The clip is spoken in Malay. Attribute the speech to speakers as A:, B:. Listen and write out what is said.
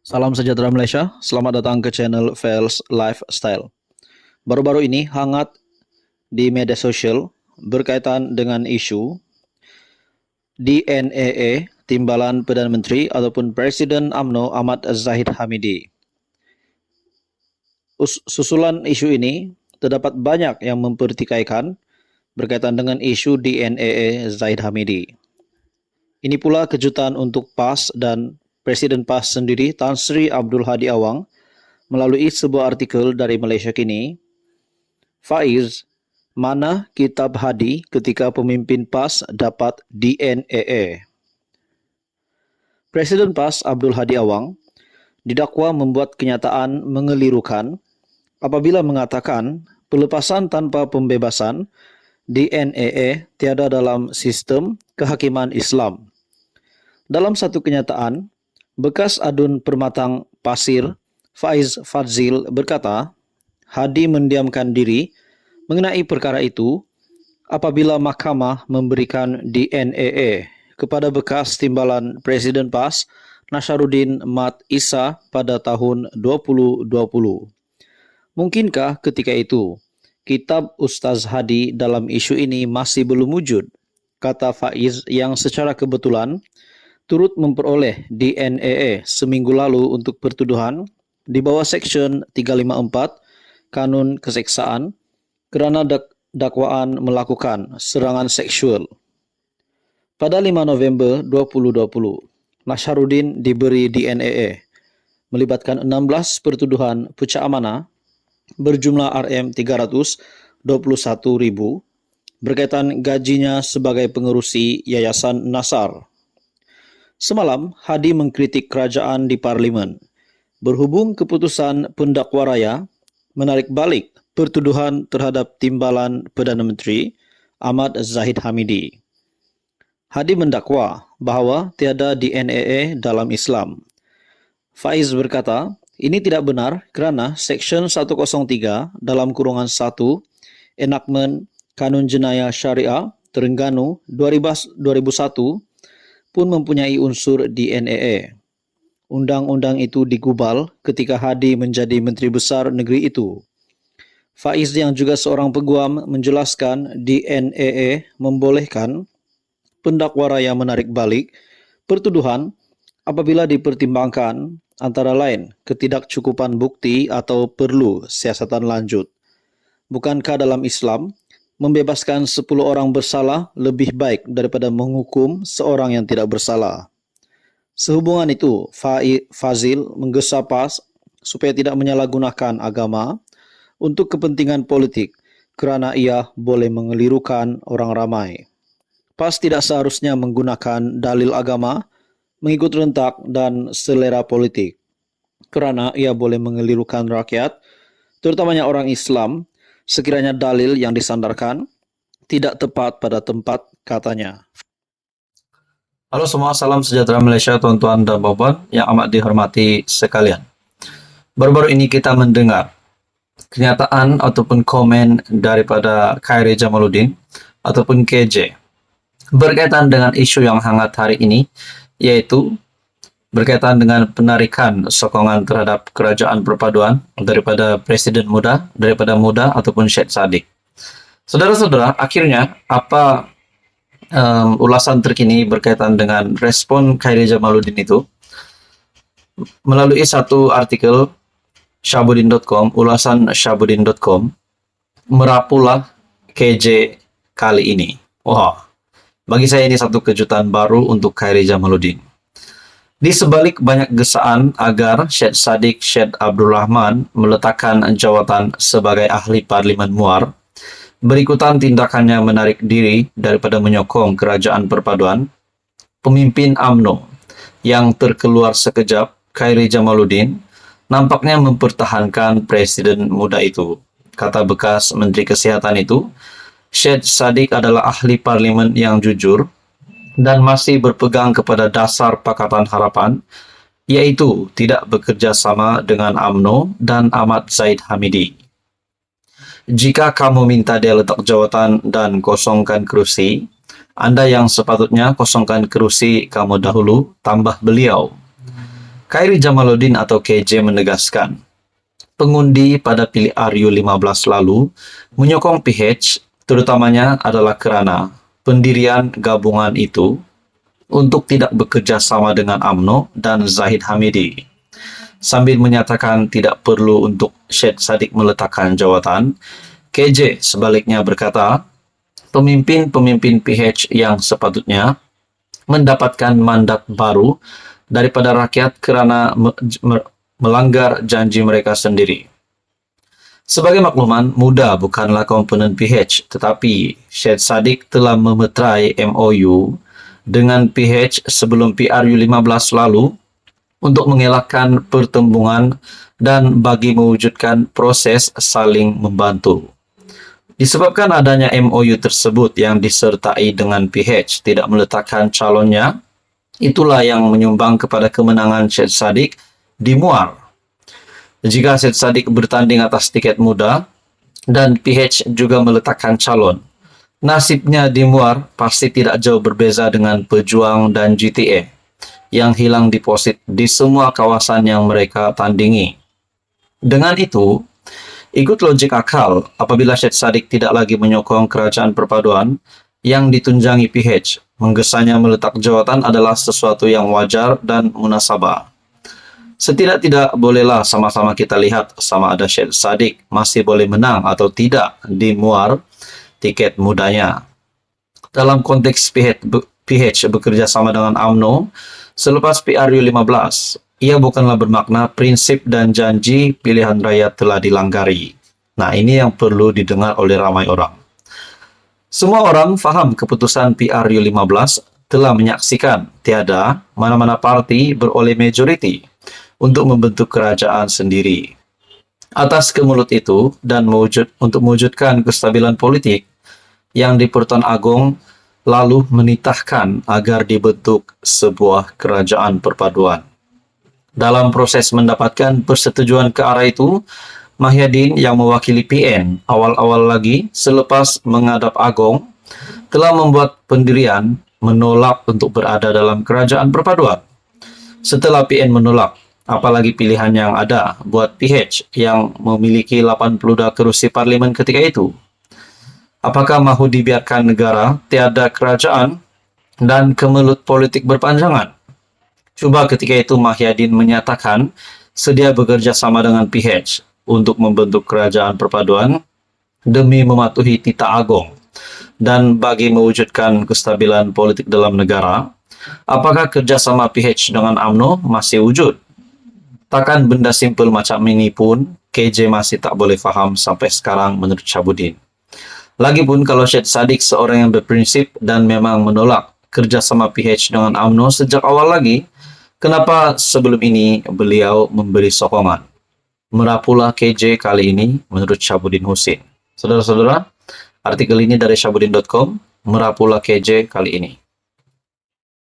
A: Salam sejahtera Malaysia, selamat datang ke channel Fels Lifestyle. Baru-baru ini hangat di media sosial berkaitan dengan isu DNAA, Timbalan Perdana Menteri ataupun Presiden UMNO Ahmad Zahid Hamidi. Susulan isu ini terdapat banyak yang mempertikaikan berkaitan dengan isu DNAA Zahid Hamidi. Ini pula kejutan untuk PAS dan Presiden PAS sendiri, Tan Sri Abdul Hadi Awang, melalui sebuah artikel dari Malaysia Kini. Faiz, mana kitab Hadi ketika pemimpin PAS dapat DNAA? Presiden PAS Abdul Hadi Awang didakwa membuat kenyataan mengelirukan apabila mengatakan pelepasan tanpa pembebasan DNAA tiada dalam sistem kehakiman Islam. Dalam satu kenyataan, bekas adun permatang pasir Faiz Fadzil berkata, Hadi mendiamkan diri mengenai perkara itu apabila mahkamah memberikan DNAA kepada bekas timbalan Presiden PAS Nasharuddin Mat Isa pada tahun 2020. Mungkinkah ketika itu kitab Ustaz Hadi dalam isu ini masih belum wujud? Kata Faiz yang secara kebetulan turut memperoleh DNAA seminggu lalu untuk pertuduhan di bawah Seksyen 354 Kanun Keseksaan kerana dakwaan melakukan serangan seksual. Pada 5 November 2020, Nasharuddin diberi DNAA melibatkan 16 pertuduhan pucak amanah berjumlah RM321,000 berkaitan gajinya sebagai pengerusi Yayasan Nasar. Semalam, Hadi mengkritik kerajaan di Parlimen berhubung keputusan pendakwa raya menarik balik pertuduhan terhadap Timbalan Perdana Menteri Ahmad Zahid Hamidi. Hadi mendakwa bahawa tiada DNAA dalam Islam. Faiz berkata, ini tidak benar kerana Seksyen 103 dalam kurungan 1 Enakmen Kanun Jenayah Syariah Terengganu 2001 pun mempunyai unsur DNAA. Undang-undang itu digubal ketika Hadi menjadi Menteri Besar negeri itu. Faiz yang juga seorang peguam menjelaskan DNAA membolehkan pendakwa raya menarik balik pertuduhan apabila dipertimbangkan antara lain ketidakcukupan bukti atau perlu siasatan lanjut. Bukankah dalam Islam, membebaskan 10 orang bersalah lebih baik daripada menghukum seorang yang tidak bersalah? Sehubungan itu, Fazil menggesa PAS supaya tidak menyalahgunakan agama untuk kepentingan politik kerana ia boleh mengelirukan orang ramai. PAS tidak seharusnya menggunakan dalil agama mengikut rentak dan selera politik kerana ia boleh mengelirukan rakyat, terutamanya orang Islam, sekiranya dalil yang disandarkan tidak tepat pada tempat katanya.
B: Halo semua, salam sejahtera Malaysia tuan-tuan dan puan yang amat dihormati sekalian. Baru-baru ini kita mendengar kenyataan ataupun komen daripada Khairi Jamaluddin ataupun KJ berkaitan dengan isu yang hangat hari ini, yaitu berkaitan dengan penarikan sokongan terhadap kerajaan perpaduan daripada Presiden Muda, daripada Muda ataupun Syed Saddiq. Saudara-saudara, akhirnya apa ulasan terkini berkaitan dengan respon Khairi Jamaluddin itu? Melalui satu artikel Syahbudin.com, ulasan Syahbudin.com, merapulah KJ kali ini. Wah, bagi saya ini satu kejutan baru untuk Khairi Jamaluddin. Di sebalik banyak gesaan agar Syed Saddiq Syed Abdul Rahman meletakkan jawatan sebagai ahli Parlimen Muar, berikutan tindakannya menarik diri daripada menyokong kerajaan perpaduan, pemimpin UMNO yang terkeluar sekejap, Khairi Jamaluddin, nampaknya mempertahankan Presiden Muda itu. Kata bekas Menteri Kesihatan itu, Syed Saddiq adalah ahli Parlimen yang jujur dan masih berpegang kepada dasar Pakatan Harapan, yaitu tidak bekerja sama dengan UMNO dan Ahmad Zahid Hamidi. Jika kamu minta dia letak jawatan dan kosongkan kursi, Anda yang sepatutnya kosongkan kursi kamu dahulu, tambah beliau. Khairi Jamaluddin atau KJ menegaskan, pengundi pada pilih RU 15 lalu menyokong PH, terutamanya adalah kerana pendirian gabungan itu untuk tidak bekerja sama dengan UMNO dan Zahid Hamidi. Sambil menyatakan tidak perlu untuk Syed Saddiq meletakkan jawatan, KJ sebaliknya berkata, pemimpin-pemimpin PH yang sepatutnya mendapatkan mandat baru daripada rakyat kerana melanggar janji mereka sendiri. Sebagai makluman, MUDA bukanlah komponen PH, tetapi Syed Saddiq telah memeterai MOU dengan PH sebelum PRU 15 lalu untuk mengelakkan pertembungan dan bagi mewujudkan proses saling membantu. Disebabkan adanya MOU tersebut yang disertai dengan PH tidak meletakkan calonnya, itulah yang menyumbang kepada kemenangan Syed Saddiq di Muar. Jika Syed Saddiq bertanding atas tiket MUDA dan PH juga meletakkan calon, nasibnya di Muar pasti tidak jauh berbeza dengan Pejuang dan GTA yang hilang deposit di semua kawasan yang mereka tandingi. Dengan itu, ikut logik akal apabila Syed Saddiq tidak lagi menyokong kerajaan perpaduan yang ditunjangi PH, menggesanya meletak jawatan adalah sesuatu yang wajar dan munasabah. Setidak-tidak bolehlah sama-sama kita lihat sama ada Syed Saddiq masih boleh menang atau tidak di Muar tiket mudanya. Dalam konteks PH bekerja sama dengan UMNO, selepas PRU 15, ia bukanlah bermakna prinsip dan janji pilihan rakyat telah dilanggari. Nah, ini yang perlu didengar oleh ramai orang. Semua orang faham keputusan PRU 15 telah menyaksikan tiada mana-mana parti beroleh majoriti untuk membentuk kerajaan sendiri. Atas kemulut itu dan untuk mewujudkan kestabilan politik yang di Pertuan Agong lalu menitahkan agar dibentuk sebuah kerajaan perpaduan. Dalam proses mendapatkan persetujuan ke arah itu, Mahyadin yang mewakili PN awal-awal lagi selepas menghadap Agong telah membuat pendirian menolak untuk berada dalam kerajaan perpaduan. Setelah PN menolak, apalagi pilihan yang ada buat PH yang memiliki 82 kursi parlimen ketika itu. Apakah mahu dibiarkan negara tiada kerajaan dan kemelut politik berpanjangan? Cuba ketika itu Mahyadin menyatakan sedia bekerja sama dengan PH untuk membentuk kerajaan perpaduan demi mematuhi titah Agong dan bagi mewujudkan kestabilan politik dalam negara. Apakah kerjasama PH dengan UMNO masih wujud? Takkan benda simpel macam ini pun KJ masih tak boleh faham sampai sekarang menurut Syabuddin. Lagipun kalau Syed Saddiq seorang yang berprinsip dan memang menolak kerjasama PH dengan UMNO sejak awal lagi, kenapa sebelum ini beliau memberi sokongan? Merapulah KJ kali ini menurut Syabuddin Husin. Saudara-saudara, artikel ini dari syabuddin.com, merapulah KJ kali ini.